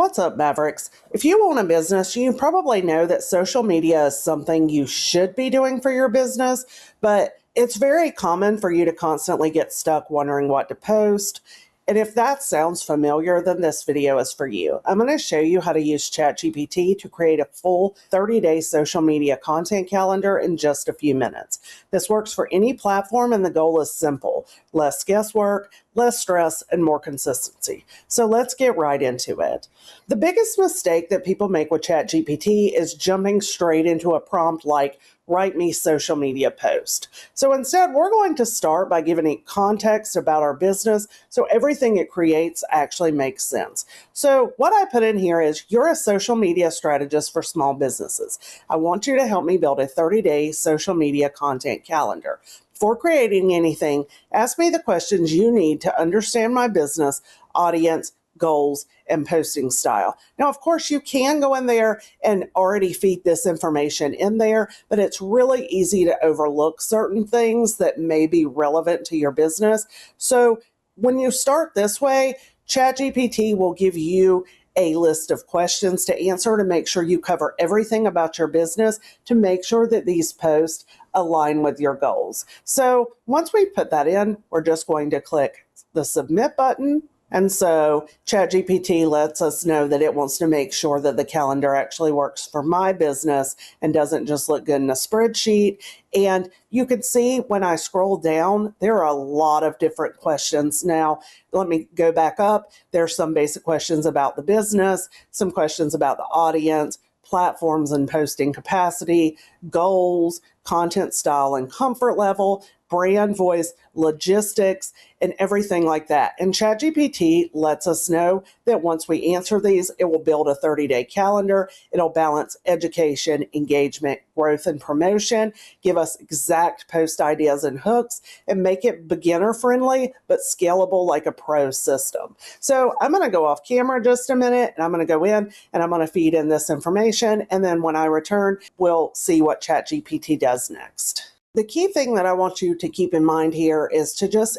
What's up, Mavericks? If you own a business, you probably know that social media is something you should be doing for your business, but it's very common for you to constantly get stuck wondering what to post. And if that sounds familiar, then this video is for you. I'm going to show you how to use ChatGPT to create a full 30-day social media content calendar in just a few minutes. This works for any platform, and the goal is simple: less guesswork, less stress, and more consistency. So let's get right into it. The biggest mistake that people make with ChatGPT is jumping straight into a prompt like, write me social media post. So instead, we're going to start by giving it context about our business so everything it creates actually makes sense. So what I put in here is, you're a social media strategist for small businesses. I want you to help me build a 30-day social media content calendar. Before creating anything, ask me the questions you need to understand my business, audience, goals, and posting style. Now, of course, you can go in there and already feed this information in there, but it's really easy to overlook certain things that may be relevant to your business. So when you start this way, ChatGPT will give you a list of questions to answer to make sure you cover everything about your business to make sure that these posts align with your goals. So once we put that in, we're just going to click the submit button. And so ChatGPT lets us know that it wants to make sure that the calendar actually works for my business and doesn't just look good in a spreadsheet. And you can see when I scroll down, there are a lot of different questions. Now, let me go back up. There's some basic questions about the business, some questions about the audience, platforms and posting capacity, goals, content style and comfort level, brand voice, logistics, and everything like that. And ChatGPT lets us know that once we answer these, it will build a 30-day calendar. It'll balance education, engagement, growth, and promotion, give us exact post ideas and hooks, and make it beginner-friendly but scalable like a pro system. So I'm going to go off camera just a minute, and I'm going to go in and I'm going to feed in this information. And then when I return, we'll see what ChatGPT does next. The key thing that I want you to keep in mind here is to just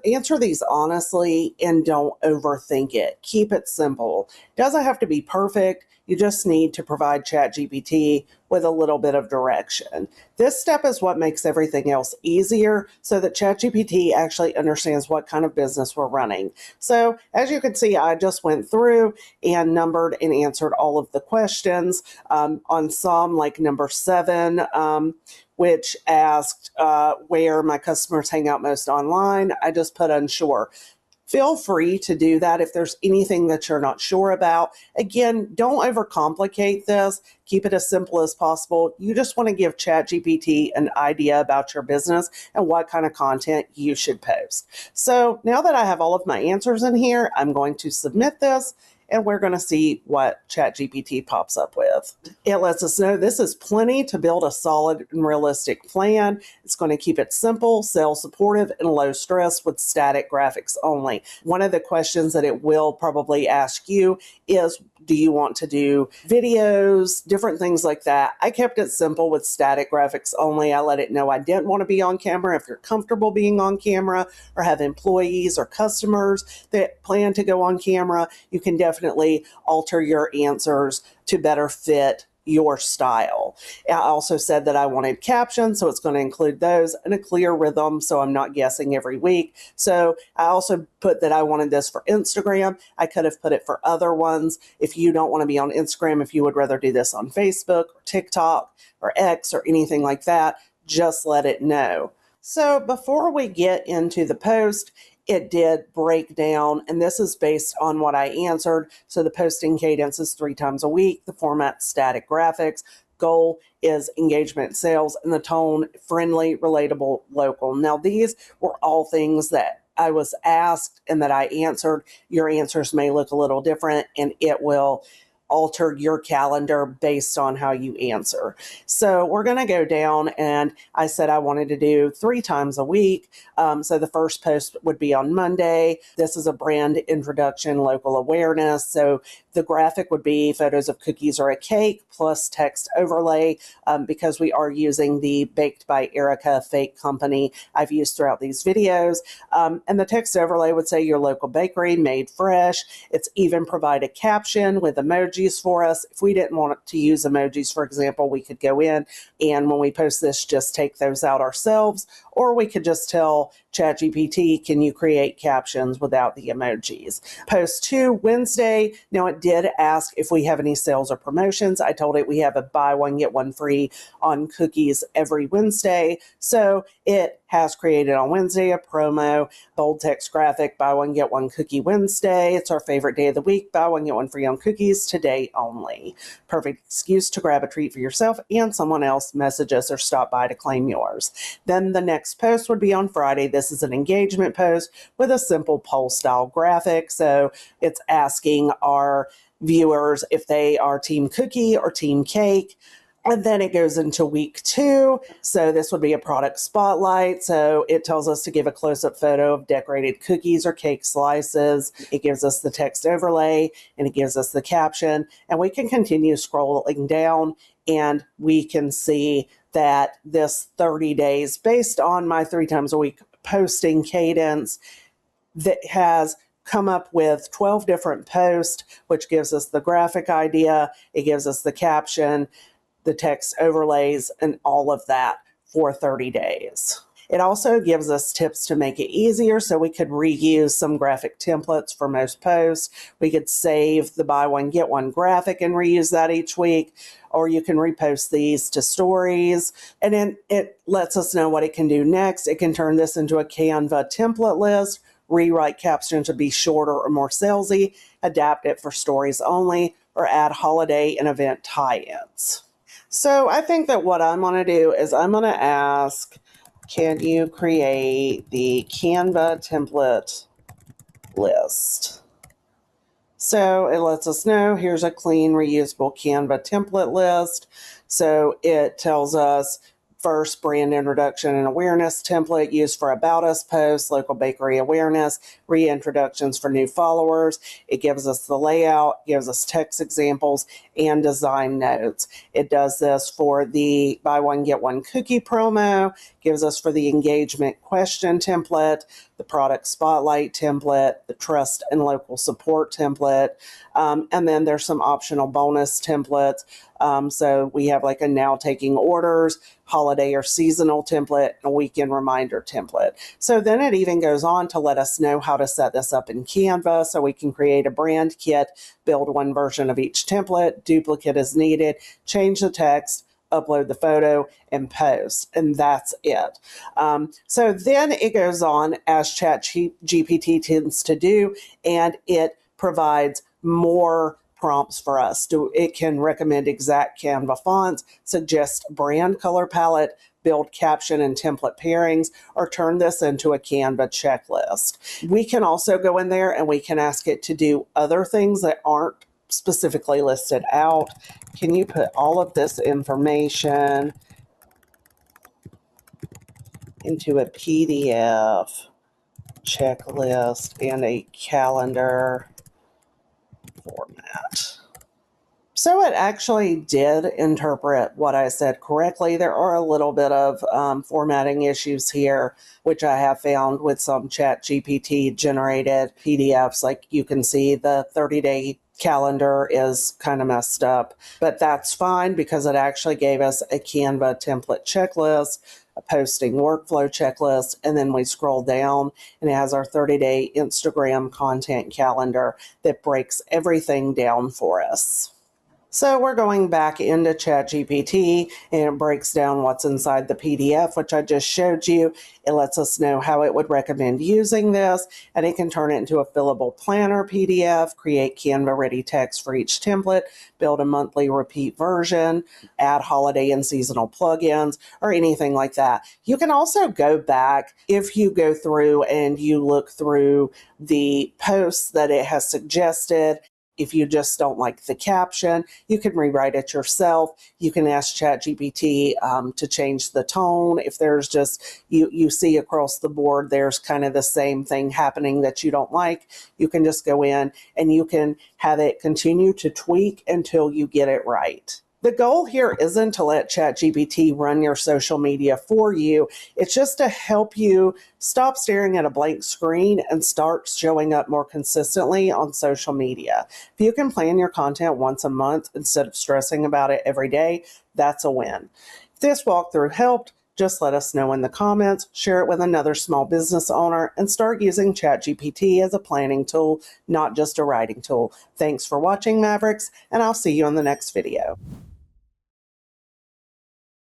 answer these honestly and don't overthink it. Keep it simple. It doesn't have to be perfect. You just need to provide ChatGPT with a little bit of direction. This step is what makes everything else easier so that ChatGPT actually understands what kind of business we're running. So as you can see, I just went through and numbered and answered all of the questions. On some, like number 7, which asked where my customers hang out most online, I just put unsure. Feel free to do that if there's anything that you're not sure about. Again, don't overcomplicate this. Keep it as simple as possible. You just want to give ChatGPT an idea about your business and what kind of content you should post. So now that I have all of my answers in here, I'm going to submit this, and we're going to see what ChatGPT pops up with. It lets us know this is plenty to build a solid and realistic plan. It's going to keep it simple, sales supportive, and low stress with static graphics only. One of the questions that it will probably ask you is, do you want to do videos, different things like that? I kept it simple with static graphics only. I let it know I didn't want to be on camera. If you're comfortable being on camera or have employees or customers that plan to go on camera, you can definitely alter your answers to better fit your style. I also said that I wanted captions, so it's going to include those, and a clear rhythm, so I'm not guessing every week. So I also put that I wanted this for Instagram. I could have put it for other ones. If you don't want to be on Instagram, if you would rather do this on Facebook or TikTok or X or anything like that, just let it know. So before we get into the post, it did break down, and this is based on what I answered. So the posting cadence is 3 times a week, the format static graphics, goal is engagement sales, and the tone friendly, relatable, local. Now these were all things that I was asked and that I answered. Your answers may look a little different, and it will alter your calendar based on how you answer. So we're going to go down, and I said I wanted to do 3 times a week. So the first post would be on Monday. This is a brand introduction, local awareness. So The graphic would be photos of cookies or a cake plus text overlay, because we are using the Baked by Erica fake company I've used throughout these videos. And the text overlay would say your local bakery, made fresh. It's even provide a caption with emojis for us. If we didn't want to use emojis, for example, we could go in and when we post this, just take those out ourselves, or we could just tell ChatGPT, can you create captions without the emojis? Post 2, Wednesday. Now it did ask if we have any sales or promotions. I told it we have a buy one, get one free on cookies every Wednesday. So it has created on Wednesday a promo, bold text graphic, buy one, get one cookie Wednesday. It's our favorite day of the week. Buy one, get one free on cookies today only. Perfect excuse to grab a treat for yourself and someone else. Message us or stop by to claim yours. Then the next post would be on Friday. This is an engagement post with a simple poll style graphic. So it's asking our viewers if they are team cookie or team cake. And then it goes into week 2. So this would be a product spotlight. So it tells us to give a close-up photo of decorated cookies or cake slices. It gives us the text overlay and it gives us the caption. And we can continue scrolling down and we can see that this 30 days, based on my 3 times a week posting cadence, that has come up with 12 different posts, which gives us the graphic idea. It gives us the caption, the text overlays, and all of that for 30 days. It also gives us tips to make it easier, so we could reuse some graphic templates for most posts. We could save the buy one, get one graphic and reuse that each week, or you can repost these to stories. And then it lets us know what it can do next. It can turn this into a Canva template list, rewrite captions to be shorter or more salesy, adapt it for stories only, or add holiday and event tie-ins. So I think that what I'm going to do is I'm going to ask, can you create the Canva template list? So it lets us know here's a clean, reusable Canva template list. So it tells us first, brand introduction and awareness template used for about us posts, local bakery awareness, reintroductions for new followers. It gives us the layout, gives us text examples, and design notes. It does this for the buy one, get one cookie promo, gives us for the engagement question template, the product spotlight template, the trust and local support template, and then there's some optional bonus templates. So we have like a now taking orders, holiday or seasonal template, and a weekend reminder template. So then it even goes on to let us know how to set this up in Canva so we can create a brand kit, build one version of each template, duplicate as needed, change the text, upload the photo, and post. And that's it. So then it goes on, as ChatGPT tends to do, and it provides more prompts for us. It can recommend exact Canva fonts, suggest brand color palette, build caption and template pairings, or turn this into a Canva checklist. We can also go in there and we can ask it to do other things that aren't specifically listed out. Can you put all of this information into a PDF checklist and a calendar format? So it actually did interpret what I said correctly. There are a little bit of formatting issues here, which I have found with some ChatGPT generated PDFs. Like you can see the 30-day calendar is kind of messed up, but that's fine because it actually gave us a Canva template checklist, a posting workflow checklist, and then we scroll down and it has our 30-day Instagram content calendar that breaks everything down for us. So we're going back into ChatGPT and it breaks down what's inside the PDF, which I just showed you. It lets us know how it would recommend using this, and it can turn it into a fillable planner PDF, create Canva ready text for each template, build a monthly repeat version, add holiday and seasonal plugins, or anything like that. You can also go back if you go through and you look through the posts that it has suggested, If you just don't like the caption, you can rewrite it yourself. You can ask ChatGPT to change the tone. If there's just, you see across the board, there's kind of the same thing happening that you don't like, you can just go in and you can have it continue to tweak until you get it right. The goal here isn't to let ChatGPT run your social media for you. It's just to help you stop staring at a blank screen and start showing up more consistently on social media. If you can plan your content once a month instead of stressing about it every day, that's a win. If this walkthrough helped, just let us know in the comments, share it with another small business owner, and start using ChatGPT as a planning tool, not just a writing tool. Thanks for watching, Mavericks, and I'll see you in the next video.